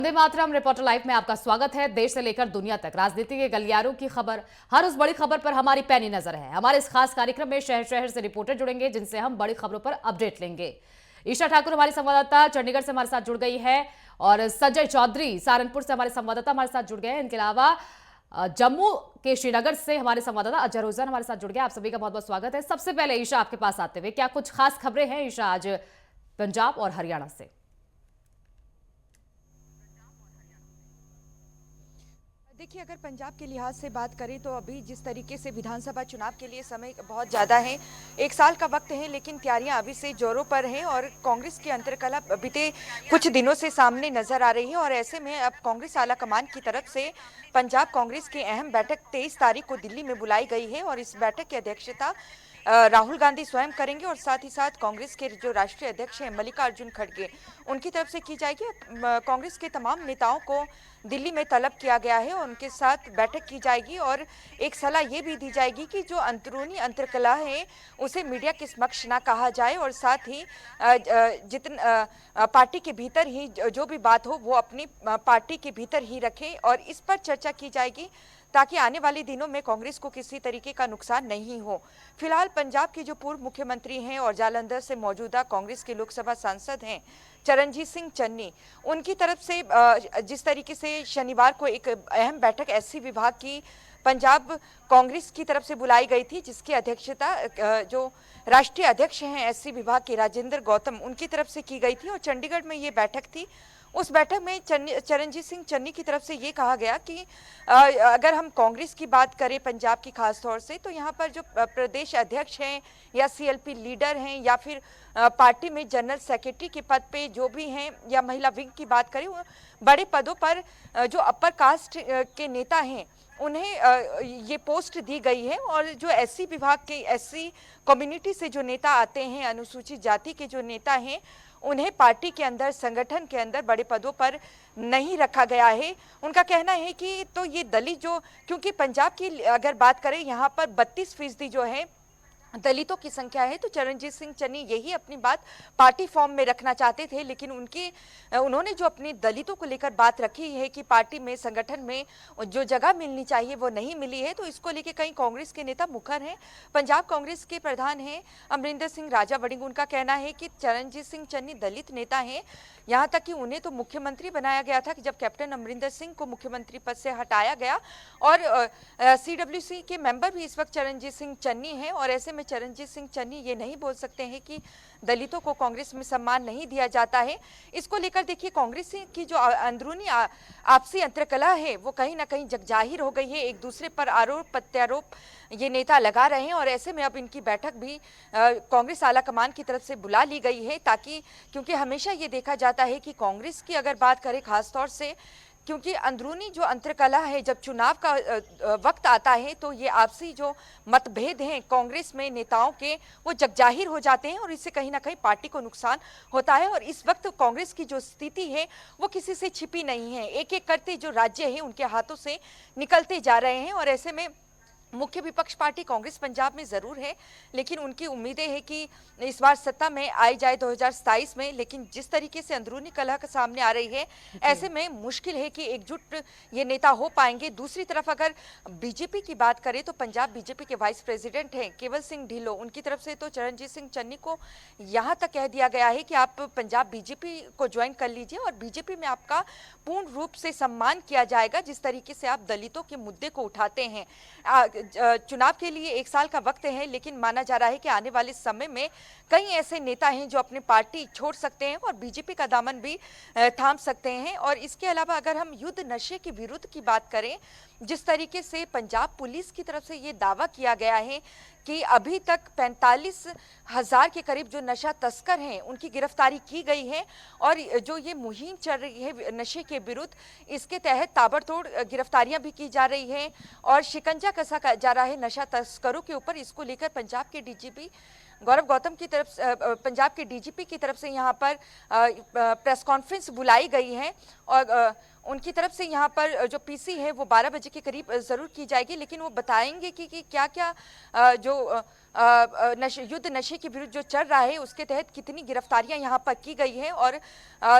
Vande Mataram reporter live में आपका स्वागत है। देश से लेकर दुनिया तक राजनीति के गलियारों की खबर, हर उस बड़ी खबर पर हमारी पैनी नजर है। हमारे इस खास कार्यक्रम में शहर शहर से रिपोर्टर जुड़ेंगे जिनसे हम बड़ी खबरों पर अपडेट लेंगे। ईशा ठाकुर हमारी संवाददाता चंडीगढ़ से हमारे साथ जुड़ गई है और संजय चौधरी सहारनपुर से हमारे संवाददाता हमारे साथ जुड़ गए हैं। इनके अलावा जम्मू के श्रीनगर से हमारे संवाददाता अजहर हुसैन हमारे साथ जुड़ गए। आप सभी का बहुत बहुत स्वागत है। सबसे पहले ईशा, आपके पास आते हुए क्या कुछ खास खबरें हैं ईशा आज पंजाब और हरियाणा से? देखिए, अगर पंजाब के लिहाज से बात करें तो अभी जिस तरीके से विधानसभा चुनाव के लिए समय बहुत ज़्यादा है, 1 साल का वक्त है, लेकिन तैयारियां अभी से जोरों पर हैं और कांग्रेस की अंतर्कलह बीते कुछ दिनों से सामने नजर आ रही है। और ऐसे में अब कांग्रेस आला कमान की तरफ से पंजाब कांग्रेस की अहम बैठक 23 तारीख को दिल्ली में बुलाई गई है और इस बैठक की अध्यक्षता राहुल गांधी स्वयं करेंगे और साथ ही साथ कांग्रेस के जो राष्ट्रीय अध्यक्ष हैं मल्लिकार्जुन खड़गे, उनकी तरफ से की जाएगी। कांग्रेस के तमाम नेताओं को दिल्ली में तलब किया गया है और उनके साथ बैठक की जाएगी और एक सलाह ये भी दी जाएगी कि जो अंदरूनी अंतर्कलह है उसे मीडिया के समक्ष ना कहा जाए और साथ ही पार्टी के भीतर ही जो भी बात हो वो अपनी पार्टी के भीतर ही रखें और इस पर चर्चा की जाएगी ताकि आने वाले दिनों में कांग्रेस को किसी तरीके का नुकसान नहीं हो। फिलहाल पंजाब के जो पूर्व मुख्यमंत्री हैं और जालंधर से मौजूदा कांग्रेस के लोकसभा सांसद हैं चरणजीत सिंह चन्नी, उनकी तरफ से जिस तरीके से शनिवार को एक अहम बैठक एससी विभाग की पंजाब कांग्रेस की तरफ से बुलाई गई थी, जिसकी अध्यक्षता जो राष्ट्रीय अध्यक्ष हैं एससी विभाग के राजेंद्र गौतम, उनकी तरफ से की गई थी और चंडीगढ़ में ये बैठक थी। उस बैठक में चरणजीत सिंह चन्नी की तरफ से ये कहा गया कि अगर हम कांग्रेस की बात करें पंजाब की खास तौर से, तो यहाँ पर जो प्रदेश अध्यक्ष हैं या सीएलपी लीडर हैं या फिर पार्टी में जनरल सेक्रेटरी के पद पे जो भी हैं या महिला विंग की बात करें, बड़े पदों पर जो अपर कास्ट के नेता हैं उन्हें ये पोस्ट दी गई है और जो एससी विभाग के एससी कम्युनिटी से जो नेता आते हैं, अनुसूचित जाति के जो नेता हैं, उन्हें पार्टी के अंदर संगठन के अंदर बड़े पदों पर नहीं रखा गया है। उनका कहना है कि तो ये दलित जो, क्योंकि पंजाब की अगर बात करें यहाँ पर 32% जो है दलितों की संख्या है, तो चरणजीत सिंह चन्नी यही अपनी बात पार्टी फॉर्म में रखना चाहते थे, लेकिन उन्होंने जो अपनी दलितों को लेकर बात रखी है कि पार्टी में संगठन में जो जगह मिलनी चाहिए वो नहीं मिली है, तो इसको लेकर कई कांग्रेस के नेता मुखर हैं। पंजाब कांग्रेस के प्रधान हैं अमरिंदर सिंह राजा वड़िंग, उनका कहना है कि चरणजीत सिंह चन्नी दलित नेता हैं, यहाँ तक कि उन्हें तो मुख्यमंत्री बनाया गया था कि जब कैप्टन अमरिंदर सिंह को मुख्यमंत्री पद से हटाया गया और सीडब्ल्यूसी के मेंबर भी इस वक्त चरणजीत सिंह चन्नी हैं और ऐसे में चरणजीत सिंह चन्नी ये नहीं बोल सकते हैं कि दलितों को कांग्रेस में सम्मान नहीं दिया जाता है। इसको लेकर देखिए कांग्रेस की जो अंदरूनी आपसी अंतर्कलह है वो कहीं ना कहीं जगजाहिर हो गई है, एक दूसरे पर आरोप प्रत्यारोप ये नेता लगा रहे हैं और ऐसे में अब इनकी बैठक भी कांग्रेस आला कमान की तरफ से बुला ली गई है, ताकि क्योंकि हमेशा ये देखा जाता है कि कांग्रेस की अगर बात करें खासतौर से, क्योंकि अंदरूनी जो अंतर्कलह है जब चुनाव का वक्त आता है तो ये आपसी जो मतभेद हैं कांग्रेस में नेताओं के वो जगजाहिर हो जाते हैं और इससे कहीं ना कहीं पार्टी को नुकसान होता है। और इस वक्त कांग्रेस की जो स्थिति है वो किसी से छिपी नहीं है, एक एक करते जो राज्य है उनके हाथों से निकलते जा रहे हैं और ऐसे में मुख्य विपक्ष पार्टी कांग्रेस पंजाब में जरूर है, लेकिन उनकी उम्मीदें हैं कि इस बार सत्ता में आई जाए 2027 में, लेकिन जिस तरीके से अंदरूनी कलह का सामने आ रही है ऐसे में मुश्किल है कि एकजुट ये नेता हो पाएंगे। दूसरी तरफ अगर बीजेपी की बात करें तो पंजाब बीजेपी के वाइस प्रेसिडेंट हैं केवल सिंह ढिल्लों, उनकी तरफ से तो चरणजीत सिंह चन्नी को यहाँ तक कह दिया गया है कि आप पंजाब बीजेपी को ज्वाइन कर लीजिए और बीजेपी में आपका पूर्ण रूप से सम्मान किया जाएगा जिस तरीके से आप दलितों के मुद्दे को उठाते हैं। चुनाव के लिए 1 साल का वक्त है, लेकिन माना जा रहा है कि आने वाले समय में कई ऐसे नेता हैं जो अपनी पार्टी छोड़ सकते हैं और बीजेपी का दामन भी थाम सकते हैं। और इसके अलावा अगर हम युद्ध नशे के विरुद्ध की बात करें, जिस तरीके से पंजाब पुलिस की तरफ से ये दावा किया गया है कि अभी तक 45,000 के करीब जो नशा तस्कर हैं उनकी गिरफ्तारी की गई है और जो ये मुहिम चल रही है नशे के विरुद्ध, इसके तहत ताबड़तोड़ गिरफ्तारियां भी की जा रही हैं और शिकंजा कसा जा रहा है नशा तस्करों के ऊपर। इसको लेकर पंजाब के डीजीपी गौरव गौतम की तरफ पंजाब के डीजीपी की तरफ से यहाँ पर प्रेस कॉन्फ्रेंस बुलाई गई है और उनकी तरफ से यहाँ पर जो पीसी है वो 12 बजे के करीब ज़रूर की जाएगी, लेकिन वो बताएंगे कि क्या-क्या जो युद्ध नशे के विरुद्ध जो चल रहा है उसके तहत कितनी गिरफ्तारियां यहाँ पर की गई हैं, और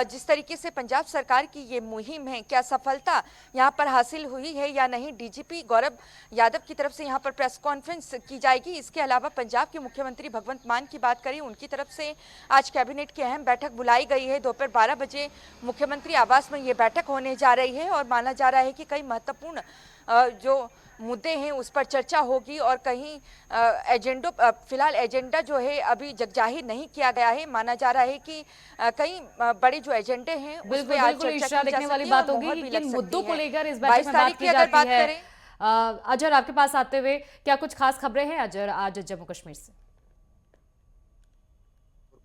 जिस तरीके से पंजाब सरकार की ये मुहिम है, क्या सफलता यहाँ पर हासिल हुई है या नहीं। डीजीपी गौरव यादव की तरफ से यहाँ पर प्रेस कॉन्फ्रेंस की जाएगी। इसके अलावा पंजाब के मुख्यमंत्री भगवंत मान की बात करें, उनकी तरफ से आज कैबिनेट की अहम बैठक बुलाई गई है। दोपहर 12 बजे मुख्यमंत्री आवास में ये बैठक होने जा रही है और माना जा रहा है कि कई महत्वपूर्ण जो मुद्दे हैं उस पर चर्चा होगी, और कहीं फिलहाल एजेंडा जो है अभी जगजाहिर नहीं किया गया है। माना जा रहा है कि कई बड़े जो एजेंडे हैं उस बिल्कुल पे आज बिल्कुल चर्चा ईशा, की जा देखने वाली सकती है बात और होगी मोहर कि भी किन लग मुद्दों सकती को है। लेकर इस बैठक 22 में बात तारीख की की अगर जाती बात है। करें, अजहर, आपके पास आते हुए क्या कुछ खास खबरें हैं अजहर आज जम्मू कश्मीर से?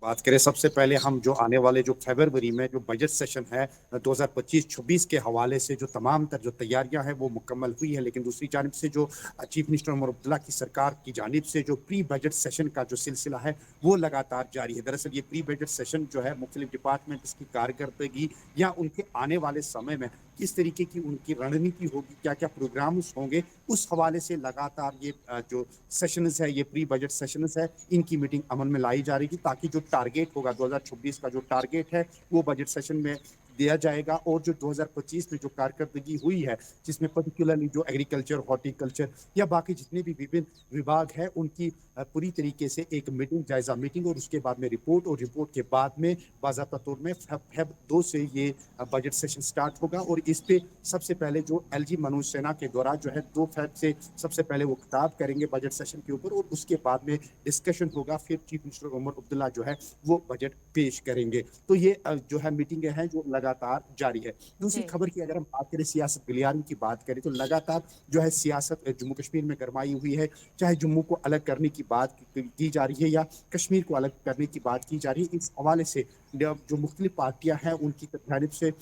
बात करें सबसे पहले हम जो आने वाले जो फरवरी में जो बजट सेशन है 2025-26 के हवाले से जो तमाम तर जो तैयारियां हैं वो मुकम्मल हुई है, लेकिन दूसरी जानिब से जो चीफ मिनिस्टर उमर अब्दुल्ला की सरकार की जानिब से जो प्री बजट सेशन का जो सिलसिला है वो लगातार जारी है। दरअसल ये प्री बजट सेशन जो है मुख्तलिफ डिपार्टमेंट की कारकर्दगी या उनके आने वाले समय में किस तरीके की उनकी रणनीति होगी, क्या क्या प्रोग्राम्स होंगे, उस हवाले से लगातार ये जो सेशंस है, ये प्री बजट सेशंस है, इनकी मीटिंग अमल में लाई जा रही थी ताकि जो टारगेट होगा 2026 का जो टारगेट है वो बजट सेशन में दिया जाएगा। और जो 2025 में जो कारकर्दगी हुई है जिसमें पर्टिकुलरली जो एग्रीकल्चर, हॉर्टिकल्चर या बाकी जितने भी विभिन्न विभाग हैं उनकी पूरी तरीके से एक मीटिंग, जायजा मीटिंग, और उसके बाद में रिपोर्ट, और रिपोर्ट के बाद में बाज़ाब्ता तौर में फेब 2 से ये बजट सेशन स्टार्ट होगा। और इस पे सबसे पहले जो एलजी मनोज सिन्हा के द्वारा जो है 2 फेब से सबसे पहले वो खिताब करेंगे बजट सेशन के ऊपर, और उसके बाद में डिस्कशन होगा, फिर चीफ मिनिस्टर उमर अब्दुल्ला जो है वो बजट पेश करेंगे। तो ये जो है मीटिंगें हैं जो लगातार जारी है। दूसरी खबर की अगर हम बात करें, सियासत गलियारों की बात करें, तो लगातार जो है सियासत जम्मू कश्मीर में गरमाई हुई है। चाहे जम्मू को अलग करने की बात की जा रही है या कश्मीर को अलग करने की बात की जा रही है, इस हवाले से जो मुख्तलिफ पार्टियां हैं उनकी जानिब से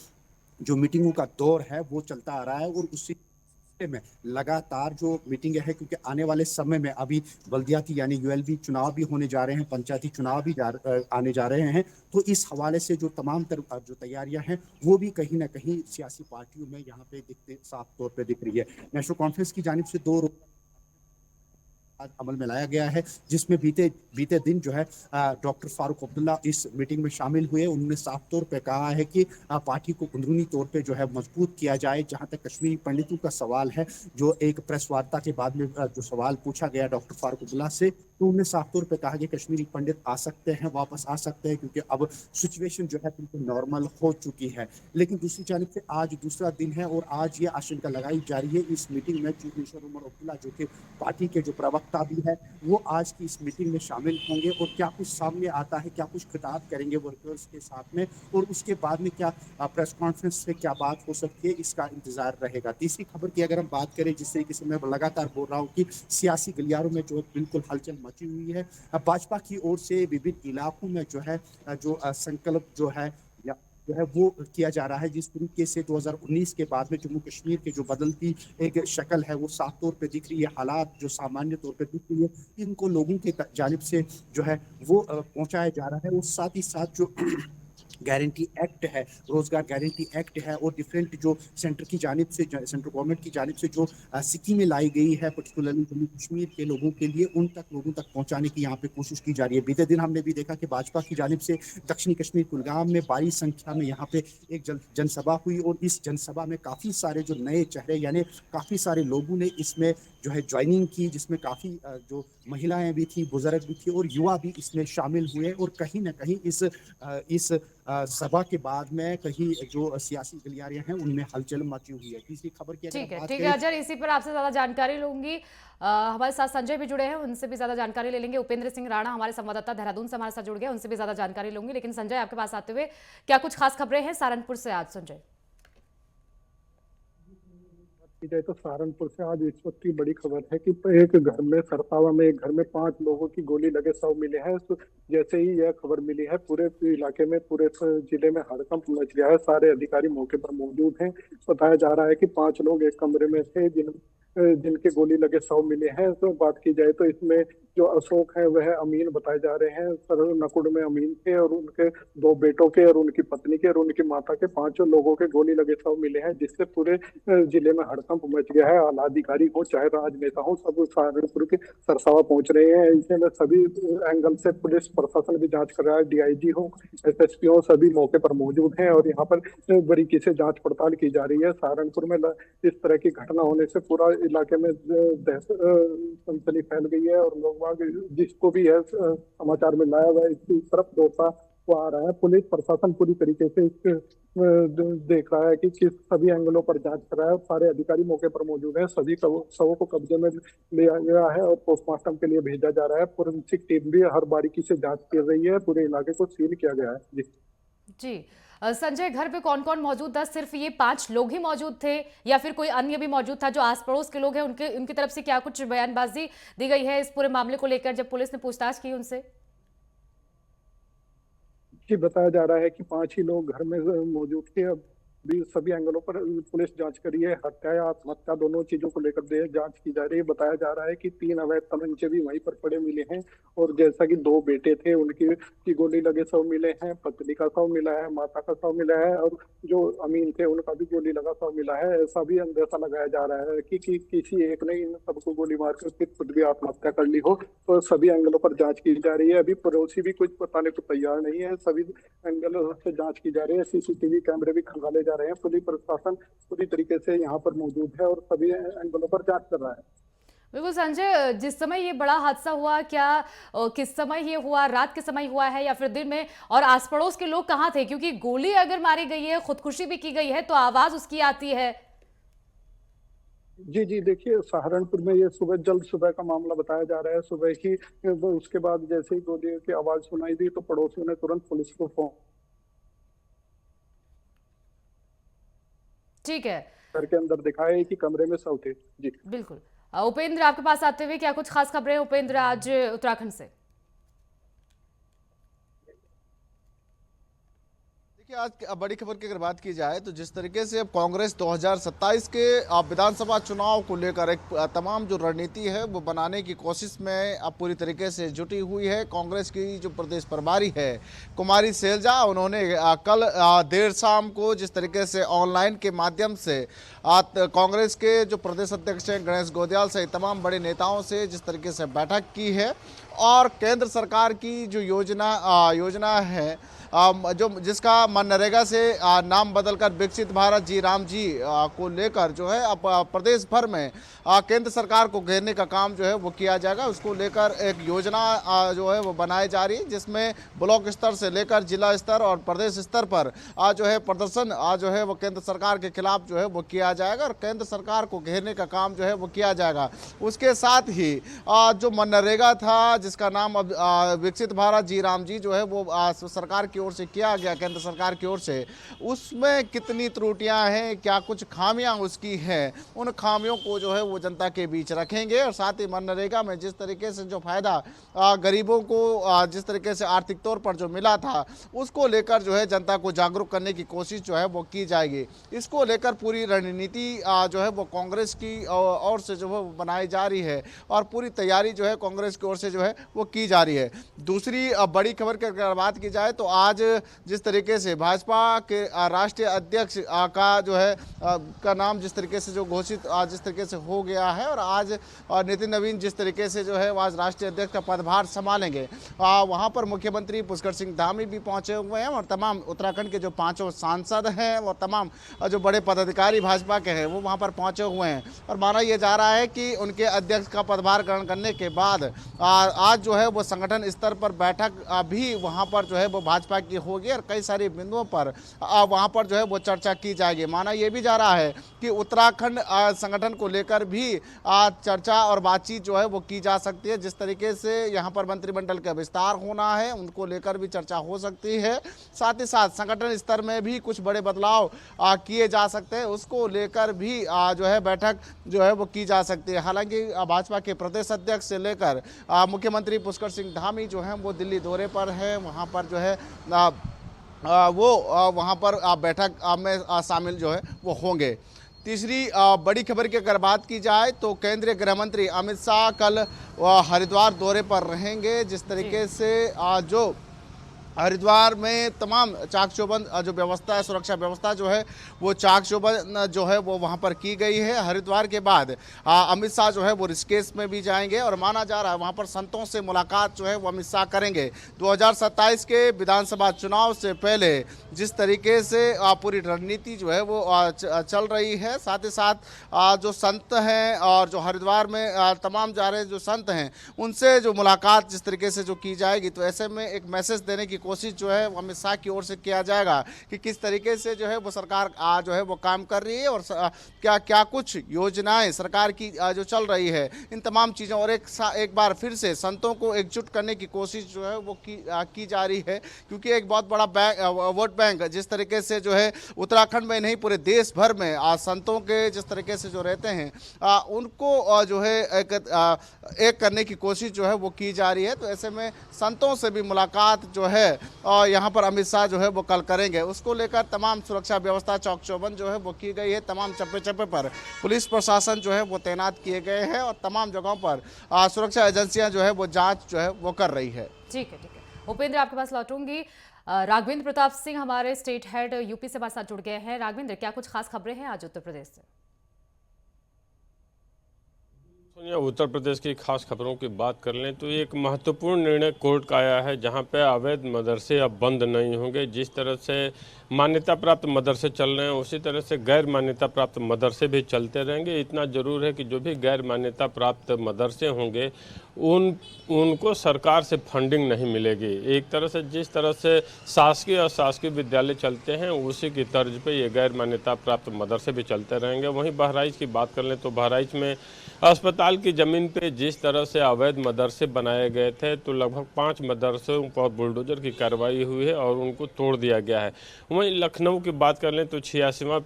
जो मीटिंगों का दौर है वो चलता आ रहा है। और उसी में लगातार जो मीटिंग है, क्योंकि आने वाले समय में अभी बल्दियाती यानी यूएलबी चुनाव भी होने जा रहे हैं, पंचायती चुनाव भी आने जा रहे हैं, तो इस हवाले से जो तमाम जो तैयारियां हैं वो भी कहीं ना कहीं सियासी पार्टियों में यहाँ पे साफ तौर पे दिख रही है। नेशनल कॉन्फ्रेंस की जानिब से 2 आज अमल में लाया गया है, जिसमें बीते दिन जो है डॉक्टर फारूक अब्दुल्ला इस मीटिंग में शामिल हुए। उन्होंने साफ तौर पे कहा है कि पार्टी को अंदरूनी तौर पे जो है मजबूत किया जाए। जहां तक कश्मीरी पंडितों का सवाल है, जो एक प्रेस वार्ता के बाद में जो सवाल पूछा गया डॉक्टर फारूक अब्दुल्ला से, तो उन्होंने साफ तौर पे कहा कि कश्मीरी पंडित आ सकते हैं, वापस आ सकते हैं, क्योंकि अब सिचुएशन जो है बिल्कुल नॉर्मल हो चुकी है। लेकिन दूसरी जानिब से आज दूसरा दिन है और आज ये आशंका लगाई जा रही है इस मीटिंग में चीफ मिनिस्टर उमर अब्दुल्ला जो कि पार्टी के जो प्रवक्ता भी है वो आज की इस मीटिंग में शामिल होंगे, और क्या कुछ सामने आता है, क्या कुछ खिताब करेंगे वर्कर्स के साथ में, और उसके बाद में क्या प्रेस कॉन्फ्रेंस से क्या बात हो सकती है, इसका इंतजार रहेगा। तीसरी खबर की अगर हम बात करें, जिस तरीके से मैं लगातार बोल रहा हूँ कि सियासी गलियारों में जो बिल्कुल हलचल मची हुई है, भाजपा की ओर से विभिन्न इलाकों में जो है जो संकल्प जो है वो किया जा रहा है। जिस तरीके से 2019 के बाद में जम्मू कश्मीर के जो बदलती एक शक्ल है वो साफ तौर पे दिख रही है, हालात जो सामान्य तौर पे दिख रही है, इनको लोगों के जानिब से जो है वो पहुंचाया जा रहा है। और साथ ही साथ जो गारंटी एक्ट है, रोजगार गारंटी एक्ट है, और डिफरेंट जो सेंटर की जानिब से, सेंट्रल गवर्नमेंट की जानिब से जो स्कीमें लाई गई है पर्टिकुलरली जम्मू कश्मीर के लोगों के लिए, लोगों तक पहुंचाने की यहाँ पे कोशिश की जा रही है। बीते दिन हमने भी देखा कि भाजपा की जानिब से दक्षिणी कश्मीर कुलगाम में भारी संख्या में यहाँ पे एक जनसभा हुई, और इस जनसभा में काफ़ी सारे जो नए चेहरे यानी काफ़ी सारे लोगों ने इसमें जो है ज्वाइनिंग की, जिसमें काफ़ी जो महिलाएं भी थी, बुजुर्ग भी थी और युवा भी इसमें शामिल हुए। और कहीं ना कहीं इस सभा के बाद में कहीं जो सियासी गलियारियां हैं उनमें हलचल मची हुई है। तीसरी खबर की ठीक है अजहर, इसी पर आपसे ज्यादा जानकारी लूंगी। हमारे साथ संजय भी जुड़े हैं, उनसे भी ज्यादा जानकारी ले लेंगे। उपेंद्र सिंह राणा हमारे संवाददाता देहरादून से हमारे साथ जुड़ गए, उनसे भी ज्यादा जानकारी लूंगी। लेकिन संजय, आपके पास आते हुए क्या कुछ खास खबरें हैं सहारनपुर से आज? संजय, की जाए तो सहारनपुर से आज इस वक्त की बड़ी खबर है कि एक घर में, सरसावा में एक घर में 5 लोगों की गोली लगे शव मिले हैं। तो जैसे ही यह खबर मिली है, पूरे इलाके में, पूरे जिले में हड़कंप मच गया है। सारे अधिकारी मौके पर मौजूद हैं। बताया जा रहा है कि 5 लोग एक कमरे में थे जिनके गोली लगे शव मिले हैं। तो बात की जाए तो इसमें जो अशोक है वह अमीन बताए जा रहे हैं। सर नकुड़ में अमीन थे और उनके 2 बेटों के और उनकी पत्नी के और उनकी माता के 5 लोगों के गोली लगे शव मिले हैं, जिससे पूरे जिले में हड़कंप मच गया है। आला अधिकारी हो चाहे राजनेता हो, सब सहारनपुर के सरसावा पहुंच रहे हैं। ऐसे में सभी एंगल से पुलिस प्रशासन भी जांच कर रहा है। डीआईजी हो, एसएसपी हो, सभी मौके पर मौजूद हैं और यहाँ पर बारीकी से जांच पड़ताल की जा रही है। सहारनपुर में इस तरह की घटना होने से पूरा इलाके में सनसनी फैल गई है और लोग जिसको भी है समाचार में लाया हुआ है इसकी तरफ दौड़ता वो आ रहा है। पुलिस प्रशासन पूरी तरीके से देख रहा है कि किस सभी एंगलों पर जांच कर रहा है। सारे अधिकारी मौके पर मौजूद हैं। सभी शवों को कब्जे में लिया गया है और पोस्टमार्टम के लिए भेजा जा रहा है। फोरेंसिक टीम भी हर बारीकी से जांच कर रही है। पूरे इलाके को सील किया गया है। जी जी संजय, घर पे कौन कौन मौजूद था? सिर्फ ये 5 लोग ही मौजूद थे या फिर कोई अन्य भी मौजूद था? जो आस पड़ोस के लोग हैं उनकी तरफ से क्या कुछ बयानबाजी दी गई है इस पूरे मामले को लेकर जब पुलिस ने पूछताछ की उनसे? जी बताया जा रहा है कि 5 ही लोग घर में मौजूद थे। अब भी सभी एंगलों पर पुलिस जांच करी है। हत्या या आत्महत्या दोनों चीजों को लेकर जांच की जा रही है। बताया जा रहा है कि 3 अवैध तमंचे भी वहीं पर पड़े मिले हैं और जैसा कि 2 बेटे थे उनकी गोली लगे शव मिले हैं, पत्नी का शव मिला है, माता का शव मिला है और जो अमीन थे उनका भी गोली लगा शव मिला है। ऐसा भी अंदेशा लगाया जा रहा है कि किसी एक ने इन सबको गोली मारकर फिर खुद भी आत्महत्या कर ली हो। तो सभी एंगलों पर जांच की जा रही है। अभी पड़ोसी भी कुछ बताने को तैयार नहीं है। सभी एंगलों से जांच की जा रही है। सीसीटीवी कैमरे भी खंगाले जा रहे हैं। पुलिस प्रशासन पूरी तरीके से यहाँ पर मौजूद है और सभी एंगलों पर जांच कर रहा है। बिल्कुल संजय, जिस समय ये बड़ा हादसा हुआ क्या किस समय ये हुआ? रात के समय हुआ है या फिर दिन में? और आस पड़ोस के लोग कहाँ थे? क्योंकि गोली अगर मारी गई है, खुदकुशी भी की गई है तो आवाज उसकी आती है। जी देखिए, सहारनपुर में ये जल्द सुबह का मामला बताया जा रहा है। सुबह ही उसके बाद जैसे ही गोली की आवाज सुनाई दी तो पड़ोसियों ने तुरंत पुलिस को फोन ठीक है, घर के अंदर दिखाया कि कमरे में शव थे। जी बिल्कुल। उपेंद्र, आपके पास आते हुए क्या कुछ खास खबरें उपेंद्र आज उत्तराखंड से? देखिए, आज बड़ी खबर की अगर बात की जाए तो जिस तरीके से अब कांग्रेस 2027 के विधानसभा चुनाव को लेकर एक तमाम जो रणनीति है वो बनाने की कोशिश में अब पूरी तरीके से जुटी हुई है। कांग्रेस की जो प्रदेश प्रभारी है कुमारी सैलजा, उन्होंने कल देर शाम को जिस तरीके से ऑनलाइन के माध्यम से कांग्रेस के जो प्रदेश अध्यक्ष हैं गणेश गोदयाल से तमाम बड़े नेताओं से जिस तरीके से बैठक की है और केंद्र सरकार की जो योजना है जो जिसका मनरेगा से नाम बदलकर विकसित भारत जी राम जी को लेकर जो है अब प्रदेश भर में केंद्र सरकार को घेरने का काम जो है वो किया जाएगा। उसको लेकर एक योजना जो है वो बनाई जा रही है जिसमें ब्लॉक स्तर से लेकर जिला स्तर और प्रदेश स्तर पर जो है प्रदर्शन जो है वो केंद्र सरकार के खिलाफ जो है वो किया जाएगा और केंद्र सरकार को घेरने का काम जो है वो किया जाएगा। उसके साथ ही जो मनरेगा था जिसका नाम अब विकसित भारत जी राम जी जो है वो सरकार की ओर से किया गया, केंद्र सरकार की ओर से, उसमें कितनी त्रुटियां हैं, क्या कुछ खामियां उसकी हैं, उन खामियों को जो है वो जनता के बीच रखेंगे और साथ ही मनरेगा में जिस तरीके से जो फायदा गरीबों को जिस तरीके से आर्थिक तौर पर जो मिला था उसको लेकर जो है जनता को जागरूक करने की कोशिश जो है वो की जाएगी। इसको लेकर पूरी रणनीति जो है वो कांग्रेस की ओर से जो है वो बनाई जा रही है और पूरी तैयारी जो है कांग्रेस की ओर से जो है वो की जा रही है। दूसरी बड़ी खबर की अगर बात की जाए तो आज जिस तरीके से भाजपा के राष्ट्रीय अध्यक्ष का जो है का नाम जिस तरीके से जो घोषित जिस तरीके से हो गया है और आज नितिन नवीन जिस तरीके से जो है आज राष्ट्रीय अध्यक्ष का पदभार संभालेंगे, वहां पर मुख्यमंत्री पुष्कर सिंह धामी भी पहुंचे हुए हैं और तमाम उत्तराखंड के जो 5 सांसद हैं और तमाम जो बड़े पदाधिकारी भाजपा के हैं वो वहां पर पहुंचे हुए हैं और माना यह जा रहा है कि उनके अध्यक्ष का पदभार ग्रहण करने के बाद आज जो है वो संगठन स्तर पर बैठक भी वहां पर जो है वो भाजपा की होगी और कई सारे बिंदुओं पर वहां पर जो है वो चर्चा की जाएगी। माना यह भी जा रहा है कि उत्तराखंड संगठन को लेकर भी चर्चा और बातचीत जो है वो की जा सकती है। जिस तरीके से यहाँ पर मंत्रिमंडल का विस्तार होना है उनको लेकर भी चर्चा हो सकती है। साथ ही साथ संगठन स्तर में भी कुछ बड़े बदलाव किए जा सकते हैं, उसको लेकर भी जो है बैठक जो है वो की जा सकती है। हालांकि भाजपा के प्रदेश अध्यक्ष से लेकर मुख्यमंत्री पुष्कर सिंह धामी जो है वो दिल्ली दौरे पर है, वहाँ पर जो है वो वहाँ पर बैठक में शामिल जो है वो होंगे। तीसरी बड़ी खबर की अगर बात की जाए तो केंद्रीय गृह मंत्री अमित शाह कल हरिद्वार दौरे पर रहेंगे। जिस तरीके से जो हरिद्वार में तमाम चाक चौबंद जो व्यवस्था है, सुरक्षा व्यवस्था जो है वो चाक चौबंद जो है वो वहाँ पर की गई है। हरिद्वार के बाद अमित शाह जो है वो ऋषिकेश में भी जाएंगे और माना जा रहा है वहाँ पर संतों से मुलाकात जो है वो अमित शाह करेंगे। 2027 के विधानसभा चुनाव से पहले जिस तरीके से पूरी रणनीति जो है वो चल रही है, साथ ही साथ जो संत हैं और जो हरिद्वार में तमाम जा रहे जो संत हैं उनसे जो मुलाकात जिस तरीके से जो की जाएगी, तो ऐसे में एक मैसेज देने की कोशिश जो है वो अमित शाह की ओर से किया जाएगा कि किस तरीके से जो है वो सरकार जो है वो काम कर रही है और क्या क्या कुछ योजनाएं सरकार की जो चल रही है, इन तमाम चीज़ों और एक बार फिर से संतों को एकजुट करने की कोशिश जो है वो की जा रही है। क्योंकि एक बहुत बड़ा वोट बैंक जिस तरीके से जो है उत्तराखंड में नहीं पूरे देश भर में संतों के जिस तरीके से जो रहते हैं उनको जो है एक करने की कोशिश जो है वो की जा रही है। तो ऐसे में संतों से भी मुलाकात जो है और यहाँ पर अमित शाह जो है वो कल करेंगे। उसको लेकर तमाम सुरक्षा व्यवस्था चौक चौबंद जो है वो की गई है। तमाम चप्पे चप्पे पर पुलिस प्रशासन जो है वो तैनात किए गए हैं और तमाम जगहों पर सुरक्षा एजेंसियां जो है वो जांच जो है वो कर रही है। ठीक है, ठीक है। उपेंद्र, आपके पास लौटूंगी। राघवेंद्र प्रताप सिंह हमारे स्टेट हेड यूपी से हमारे साथ जुड़ गए हैं। राघवेंद्र, क्या कुछ खास खबरें हैं आज उत्तर प्रदेश से? उत्तर प्रदेश की खास खबरों की बात कर लें तो एक महत्वपूर्ण निर्णय कोर्ट का आया है, जहां पे अवैध मदरसे अब बंद नहीं होंगे। जिस तरह से मान्यता प्राप्त मदरसे चल रहे हैं उसी तरह से गैर मान्यता प्राप्त मदरसे भी चलते रहेंगे। इतना ज़रूर है कि जो भी गैर मान्यता प्राप्त मदरसे होंगे उनको सरकार से फंडिंग नहीं मिलेगी। एक तरह से जिस तरह से शासकीय और शासकीय विद्यालय चलते हैं उसी की तर्ज पे ये गैर मान्यता प्राप्त मदरसे भी चलते रहेंगे। वहीं बहराइच की बात कर लें तो बहराइच में अस्पताल की ज़मीन पे जिस तरह से अवैध मदरसे बनाए गए थे तो लगभग 5 मदरसों पर बुलडोजर की कार्रवाई हुई है और उनको तोड़ दिया गया है। वहीं लखनऊ की बात कर लें तो 86वां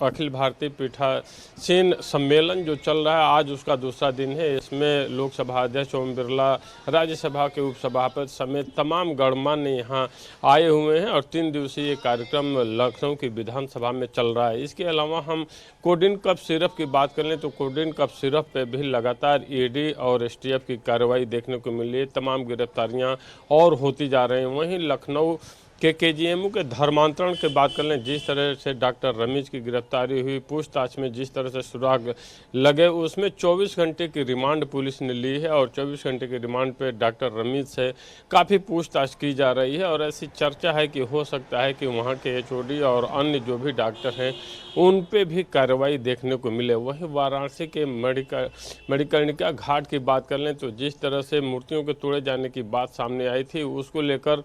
अखिल भारतीय पीठासीन सम्मेलन जो चल रहा है आज उसका दूसरा दिन है। इसमें लोकसभा अध्यक्ष ओम बिरला, राज्यसभा के उपसभापति समेत तमाम गणमान्य यहाँ आए हुए हैं और 3 दिवसीय ये कार्यक्रम लखनऊ की विधानसभा में चल रहा है। इसके अलावा हम कोडिन कफ सिरप की बात कर लें तो कोडिन कफ सिरप पे भी लगातार ईडी और एसटीएफ की कार्रवाई देखने को मिली है। तमाम गिरफ्तारियां और होती जा रही हैं। वहीं लखनऊ के केजीएमयू के धर्मांतरण की बात कर लें, जिस तरह से डॉक्टर रमीज की गिरफ्तारी हुई, पूछताछ में जिस तरह से सुराग लगे, उसमें 24 घंटे की रिमांड पुलिस ने ली है और 24 घंटे की रिमांड पे डॉक्टर रमीज से काफ़ी पूछताछ की जा रही है और ऐसी चर्चा है कि हो सकता है कि वहाँ के एचओडी और अन्य जो भी डॉक्टर हैं उन पे भी कार्रवाई देखने को मिले। वहीं वाराणसी के मणिकर्णिका घाट की बात कर लें तो जिस तरह से मूर्तियों के तोड़े जाने की बात सामने आई थी उसको लेकर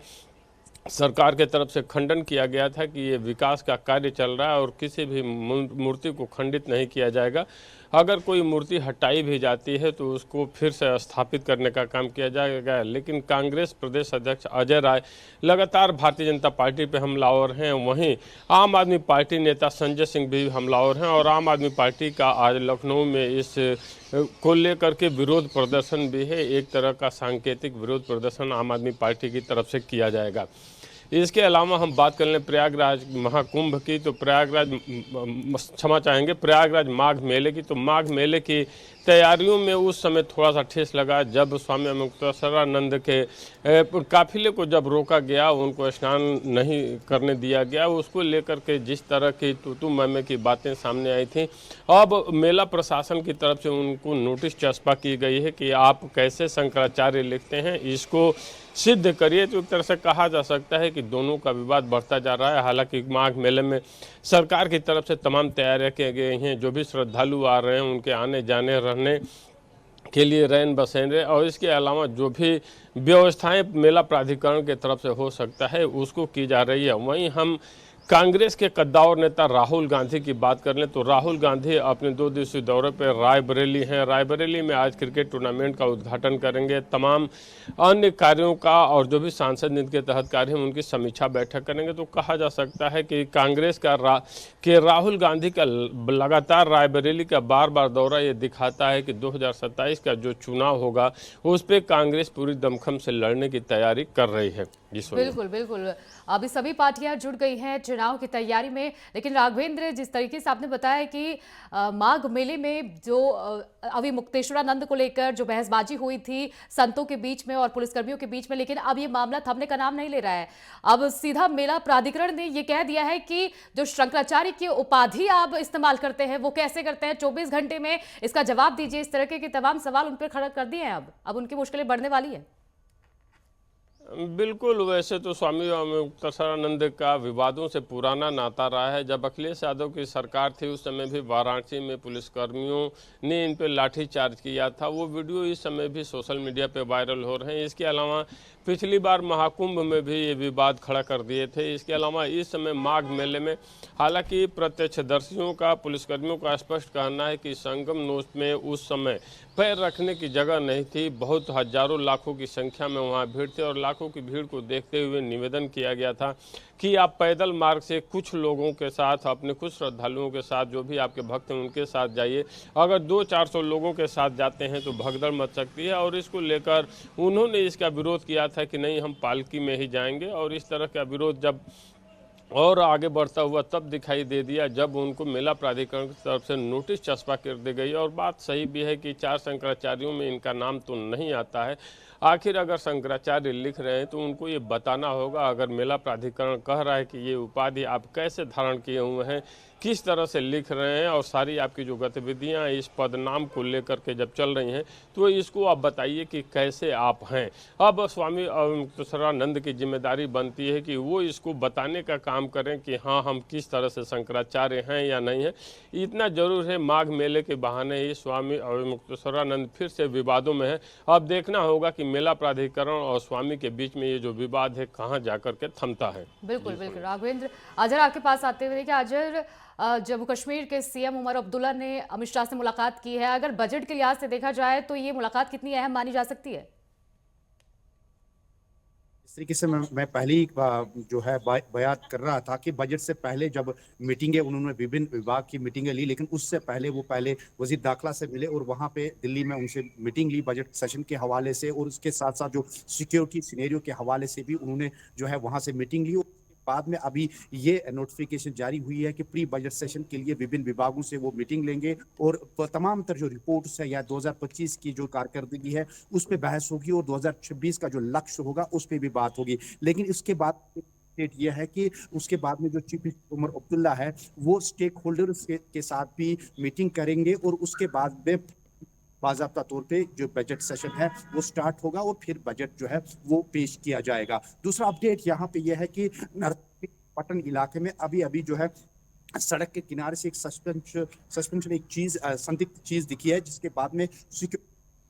सरकार के तरफ से खंडन किया गया था कि ये विकास का कार्य चल रहा है और किसी भी मूर्ति को खंडित नहीं किया जाएगा। अगर कोई मूर्ति हटाई भी जाती है तो उसको फिर से स्थापित करने का काम किया जाएगा। लेकिन कांग्रेस प्रदेश अध्यक्ष अजय राय लगातार भारतीय जनता पार्टी पे हमलावर हैं। वहीं आम आदमी पार्टी नेता संजय सिंह भी हमलावर हैं और आम आदमी पार्टी का आज लखनऊ में इस को लेकर के विरोध प्रदर्शन भी है। एक तरह का सांकेतिक विरोध प्रदर्शन आम आदमी पार्टी की तरफ से किया जाएगा। इसके अलावा हम बात कर लें प्रयागराज महाकुंभ की तो प्रयागराज माघ मेले की, तो माघ मेले की तैयारियों में उस समय थोड़ा सा ठेस लगा जब स्वामी मुक्तेश्वरानंद के काफिले को जब रोका गया, उनको स्नान नहीं करने दिया गया। उसको लेकर के जिस तरह की तू मैं की बातें सामने आई थी, अब मेला प्रशासन की तरफ से उनको नोटिस चस्पा की गई है कि आप कैसे शंकराचार्य लिखते हैं, इसको सिद्ध करिए। तो एक तरह से कहा जा सकता है कि दोनों का विवाद बढ़ता जा रहा है। हालांकि माघ मेले में सरकार की तरफ से तमाम तैयारियां की गई हैं। जो भी श्रद्धालु आ रहे हैं उनके आने जाने रहने के लिए रैन बसेरे और इसके अलावा जो भी व्यवस्थाएं मेला प्राधिकरण की तरफ से हो सकता है उसको की जा रही है। वहीं हम कांग्रेस के कद्दावर नेता राहुल गांधी की बात कर लें तो राहुल गांधी अपने 2 दिवसीय दौरे पर रायबरेली हैं। रायबरेली में आज क्रिकेट टूर्नामेंट का उद्घाटन करेंगे। तमाम अन्य कार्यों का और जो भी सांसद नीति के तहत कार्य हैं उनकी समीक्षा बैठक करेंगे। तो कहा जा सकता है कि कांग्रेस का राहुल गांधी का लगातार रायबरेली का बार दौरा ये दिखाता है कि 2027 का जो चुनाव होगा उस पर कांग्रेस पूरी दमखम से लड़ने की तैयारी कर रही है। बिल्कुल बिल्कुल, अभी सभी पार्टियां जुड़ गई हैं चुनाव की तैयारी में। लेकिन राघवेंद्र, जिस तरीके से आपने बताया कि माघ मेले में जो अभी मुक्तेश्वरानंद को लेकर जो बहसबाजी हुई थी संतों के बीच में और पुलिसकर्मियों के बीच में, लेकिन अब ये मामला थमने का नाम नहीं ले रहा है। अब सीधा मेला प्राधिकरण ने ये कह दिया है कि जो शंकराचार्य की उपाधि आप इस्तेमाल करते हैं वो कैसे करते हैं, 24 घंटे में इसका जवाब दीजिए। इस तरह के तमाम सवाल उन पर खड़ा कर दिए हैं। अब उनकी मुश्किलें बढ़ने वाली है। बिल्कुल, वैसे तो स्वामी मुक्तेश्वरानंद का विवादों से पुराना नाता रहा है। जब अखिलेश यादव की सरकार थी उस समय भी वाराणसी में पुलिसकर्मियों ने इन पर लाठीचार्ज किया था। वो वीडियो इस समय भी सोशल मीडिया पे वायरल हो रहे हैं। इसके अलावा पिछली बार महाकुंभ में भी ये विवाद खड़ा कर दिए थे। इसके अलावा इस समय माघ मेले में हालांकि प्रत्यक्षदर्शियों का, पुलिसकर्मियों का स्पष्ट कहना है कि संगम नोच में उस समय पैर रखने की जगह नहीं थी। बहुत हजारों लाखों की संख्या में वहाँ भीड़ थे और लाखों की भीड़ को देखते हुए निवेदन किया गया था कि आप पैदल मार्ग से कुछ लोगों के साथ, अपने कुछ श्रद्धालुओं के साथ, जो भी आपके भक्त हैं उनके साथ जाइए। अगर 200-400 लोगों के साथ जाते हैं तो भगदड़ मच सकती है। और इसको लेकर उन्होंने इसका विरोध किया था कि नहीं, हम पालकी में ही जाएंगे। और इस तरह का विरोध जब और आगे बढ़ता हुआ तब दिखाई दे दिया जब उनको मेला प्राधिकरण की तरफ से नोटिस चस्पा कर दी गई। और बात सही भी है कि 4 शंकराचार्यों में इनका नाम तो नहीं आता है। आखिर अगर शंकराचार्य लिख रहे हैं तो उनको ये बताना होगा। अगर मेला प्राधिकरण कह रहा है कि ये उपाधि आप कैसे धारण किए हुए हैं, किस तरह से लिख रहे हैं और सारी आपकी जो गतिविधियां इस पदनाम को लेकर के जब चल रही हैं, तो इसको आप बताइए कि कैसे आप हैं। अब स्वामी मुक्तेश्वरानंद की जिम्मेदारी बनती है कि वो इसको बताने का काम करें कि हाँ, हम किस तरह से शंकराचार्य हैं या नहीं है। इतना जरूर है, माघ मेले के बहाने ही स्वामी मुक्तेश्वरानंद फिर से विवादों में है। अब देखना होगा कि मेला प्राधिकरण और स्वामी के बीच में ये जो विवाद है कहाँ जाकर के थमता है। बिल्कुल बिल्कुल। राघवेंद्र, अजहर आपके पास आते हुए कि अजहर, जम्मू कश्मीर के सीएम उमर अब्दुल्ला ने अमित शाह से मुलाकात की है। अगर बजट के लिहाज से देखा जाए तो ये मुलाकात कितनी अहम मानी जा सकती है? इस तरीके से मैं पहले ही जो है बयान कर रहा था कि बजट से पहले जब मीटिंगें, उन्होंने विभिन्न विभाग की मीटिंगें ली, लेकिन उससे पहले वो वजीर दाखिला से मिले और वहाँ पे दिल्ली में उनसे मीटिंग ली बजट सेशन के हवाले से। और उसके साथ साथ जो सिक्योरिटी सिनेरियो के हवाले से भी उन्होंने जो है वहाँ से मीटिंग ली। बाद में अभी ये नोटिफिकेशन जारी हुई है कि प्री बजट सेशन के लिए विभिन्न विभागों से वो मीटिंग लेंगे और तमाम तर जो रिपोर्ट्स है या 2025 की जो कारकर्दगी है उस पर बहस होगी और 2026 का जो लक्ष्य होगा उस पर भी बात होगी। लेकिन इसके बाद यह है कि उसके बाद में जो चीफ मिनिस्टर उमर अब्दुल्ला है वो स्टेक होल्डर्स के साथ भी मीटिंग करेंगे और उसके बाद में बाज़ाब्ता तौर पे जो बजट सेशन है वो स्टार्ट होगा और फिर बजट जो है वो पेश किया जाएगा। दूसरा अपडेट यहाँ पे यह है कि पटन इलाके में अभी जो है सड़क के किनारे से एक सस्पेंशन एक चीज, संदिग्ध चीज दिखी है, जिसके बाद में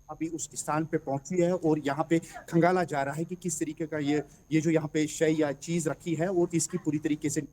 अभी उस स्थान पे पहुंची है और यहाँ पे खंगाला जा रहा है कि किस तरीके का ये जो यहाँ पे शय या चीज रखी है और इसकी पूरी तरीके से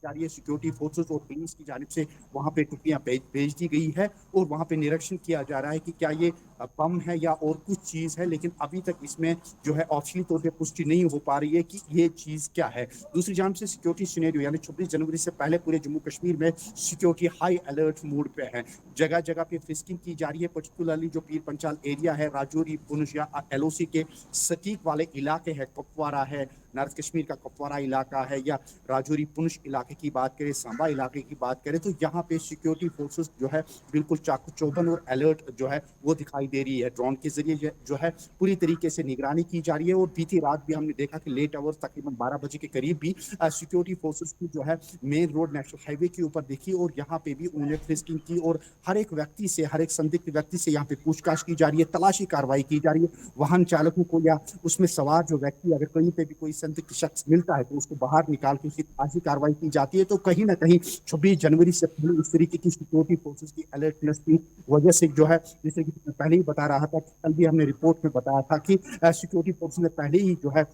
जा रही है। सिक्योरिटी फोर्सेस और पुलिस की जानिब से वहाँ पे टुकड़ियां भेज दी गई है और वहाँ पे निरीक्षण किया जा रहा है कि क्या ये बम है या और कुछ चीज है, लेकिन अभी तक इसमें जो है ऑफिशियली तौर पे पुष्टि नहीं हो पा रही है कि ये चीज क्या है। दूसरी जानिब से सिक्योरिटी सिनेरियो यानी 26 जनवरी से पहले पूरे जम्मू कश्मीर में सिक्योरिटी हाई अलर्ट मोड पे है। जगह जगह पे फ्रिस्किंग की जा रही है, पर्टिकुलरली जो पीर पंचाल एरिया है, राजौरी, पुंछ या LOC के सटीक वाले इलाके है, कुपवारा है, नॉर्थ कश्मीर का कुपवारा इलाका है या राजौरी पुंछ इलाके की बात करें, सांबा इलाके की बात करें, तो यहाँ पे सिक्योरिटी फोर्सेस जो है बिल्कुल चाकू चौबंद और अलर्ट जो है वो दिखाई दे रही है। ड्रोन के जरिए जो है पूरी तरीके से निगरानी की जा रही है। और बीती रात भी हमने देखा कि लेट आवर्स तकरीबन 12 बजे के करीब भी सिक्योरिटी फोर्सेस की जो है मेन रोड नेशनल हाईवे के ऊपर देखी और यहाँ पे भी उन्होंने फ्रिस्किंग की और हर एक व्यक्ति से, हर एक संदिग्ध व्यक्ति से यहाँ पे पूछताछ की जा रही है, तलाशी कार्रवाई की जा रही है। वाहन चालकों को या उसमें सवार जो व्यक्ति अगर कहीं पे भी कोई संदिग्ध शख्स मिलता है तो उसको बाहर निकाल के उसकी तलाशी कार्रवाई की जाती है। तो कहीं ना कहीं 26 जनवरी से पहले इस तरीके की सिक्योरिटी फोर्सेस की अलर्टनेस की वजह से जो है, जैसे कि मैं पहले ही बता रहा था, कल भी हमने रिपोर्ट में बताया था कि सिक्योरिटी फोर्सेस ने पहले ही जो है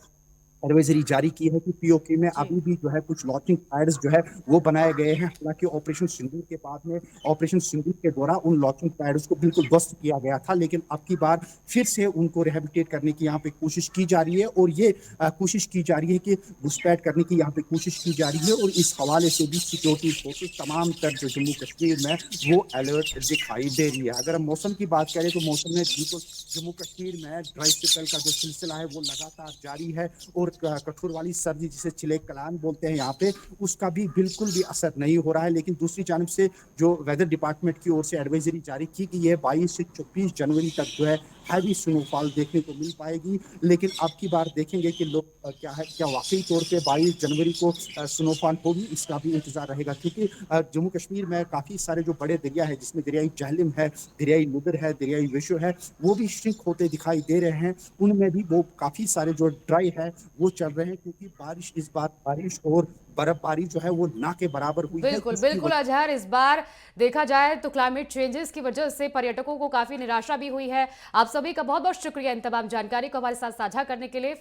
एडवाइजरी जारी की है कि POK में अभी भी जो है कुछ लॉन्चिंग पैड्स जो है वो बनाए गए हैं। हालांकि ऑपरेशन सिंदूर के बाद में, ऑपरेशन सिंदूर के दौरान उन लॉन्चिंग पैड्स को बिल्कुल ध्वस्त किया गया था, लेकिन अब की बार फिर से उनको रिहेबिलिटेट करने की यहाँ पे कोशिश की जा रही है और ये कोशिश की जा रही है कि घुसपैठ करने की यहाँ पे कोशिश की जा रही है। और इस हवाले से भी सिक्योरिटी फोर्सेस तमाम तर जो जम्मू कश्मीर में वो अलर्ट दिखाई दे रही है। अगर हम मौसम की बात करें तो मौसम में बिल्कुल जम्मू कश्मीर में ड्राई स्पेल का जो सिलसिला है वो लगातार जारी है और कठोर वाली सर्दी जिसे चिले कलान बोलते हैं यहाँ पे, उसका भी बिल्कुल भी असर नहीं हो रहा है। लेकिन दूसरी जानब से जो वेदर डिपार्टमेंट की ओर से एडवाइजरी जारी की गई है 22 से 24 जनवरी तक जो है हैवी स्नोफॉल देखने को मिल पाएगी। लेकिन अब की बार देखेंगे कि लोग क्या वाकई तौर पे 22 जनवरी को स्नोफॉल होगी, इसका भी इंतजार रहेगा। क्योंकि जम्मू कश्मीर में काफ़ी सारे जो बड़े दरिया है, जिसमें दरियाई जहलम है, दरियाई नुबर है, दरियाई विशु है, वो भी श्रिंक होते दिखाई दे रहे हैं। उनमें भी वो काफ़ी सारे जो ड्राई है वो चल रहे हैं, क्योंकि इस बार बारिश और बर्फबारी जो है वो ना के बराबर हुई है। बिल्कुल बिल्कुल अजहर, इस बार देखा जाए तो क्लाइमेट चेंजेस की वजह से पर्यटकों को काफी निराशा भी हुई है। आप सभी का बहुत बहुत शुक्रिया इन तमाम जानकारी को हमारे साथ साझा करने के लिए।